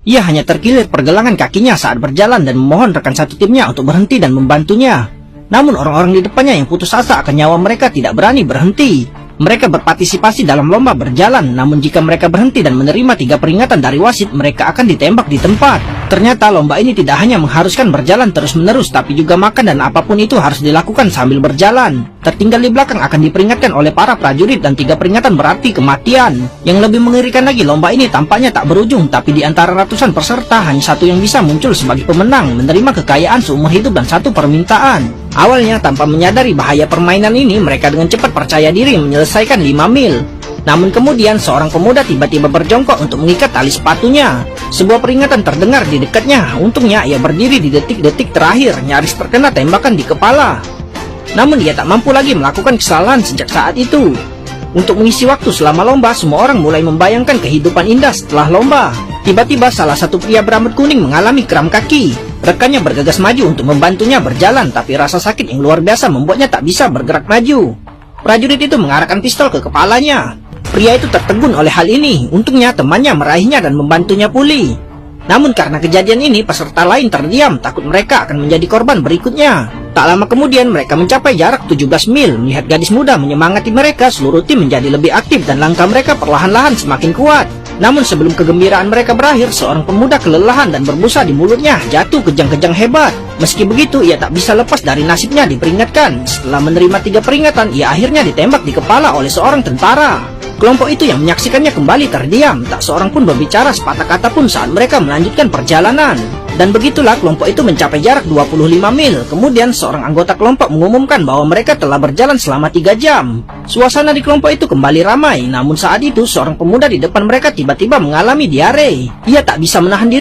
Ia hanya terkilir pergelangan kakinya saat berjalan dan memohon rekan satu timnya untuk berhenti dan membantunya. Namun orang-orang di depannya yang putus asa akan nyawa mereka tidak berani berhenti. Mereka berpartisipasi dalam lomba berjalan, namun jika mereka berhenti dan menerima 3 peringatan dari wasit, mereka akan ditembak di tempat. Ternyata lomba ini tidak hanya mengharuskan berjalan terus-menerus, tapi juga makan dan apapun itu harus dilakukan sambil berjalan. Tertinggal di belakang akan diperingatkan oleh para prajurit dan 3 peringatan berarti kematian. Yang lebih mengerikan lagi, lomba ini tampaknya tak berujung, tapi di antara ratusan peserta hanya satu yang bisa muncul sebagai pemenang, menerima kekayaan seumur hidup dan 1 permintaan. Awalnya tanpa menyadari bahaya permainan ini, mereka dengan cepat percaya diri menyelesaikan 5 mil. Namun kemudian seorang pemuda tiba-tiba berjongkok untuk mengikat tali sepatunya. Sebuah peringatan terdengar di dekatnya. Untungnya ia berdiri di detik-detik terakhir, nyaris terkena tembakan di kepala. Namun ia tak mampu lagi melakukan kesalahan sejak saat itu. Untuk mengisi waktu selama lomba, semua orang mulai membayangkan kehidupan indah setelah lomba. Tiba-tiba salah satu pria berambut kuning mengalami kram kaki. Rekannya bergegas maju untuk membantunya berjalan, tapi rasa sakit yang luar biasa membuatnya tak bisa bergerak maju. Prajurit itu mengarahkan pistol ke kepalanya. Pria itu tertegun oleh hal ini. Untungnya temannya meraihnya dan membantunya pulih. Namun karena kejadian ini, peserta lain terdiam, takut mereka akan menjadi korban berikutnya. Tak lama kemudian mereka mencapai jarak 17 mil. Melihat gadis muda menyemangati mereka, seluruh tim menjadi lebih aktif dan langkah mereka perlahan-lahan semakin kuat. Namun sebelum kegembiraan mereka berakhir, seorang pemuda kelelahan dan berbusa di mulutnya jatuh kejang-kejang hebat. Meski begitu, ia tak bisa lepas dari nasibnya diperingatkan. Setelah menerima 3 peringatan, ia akhirnya ditembak di kepala oleh seorang tentara. Kelompok itu yang menyaksikannya kembali terdiam. Tak seorang pun berbicara sepatah kata pun saat mereka melanjutkan perjalanan. Dan begitulah kelompok itu mencapai jarak 25 mil. Kemudian seorang anggota kelompok mengumumkan bahwa mereka telah berjalan selama 3 jam. Suasana di kelompok itu kembali ramai. Namun saat itu seorang pemuda di depan mereka tiba-tiba mengalami diare. Ia tak bisa menahan diri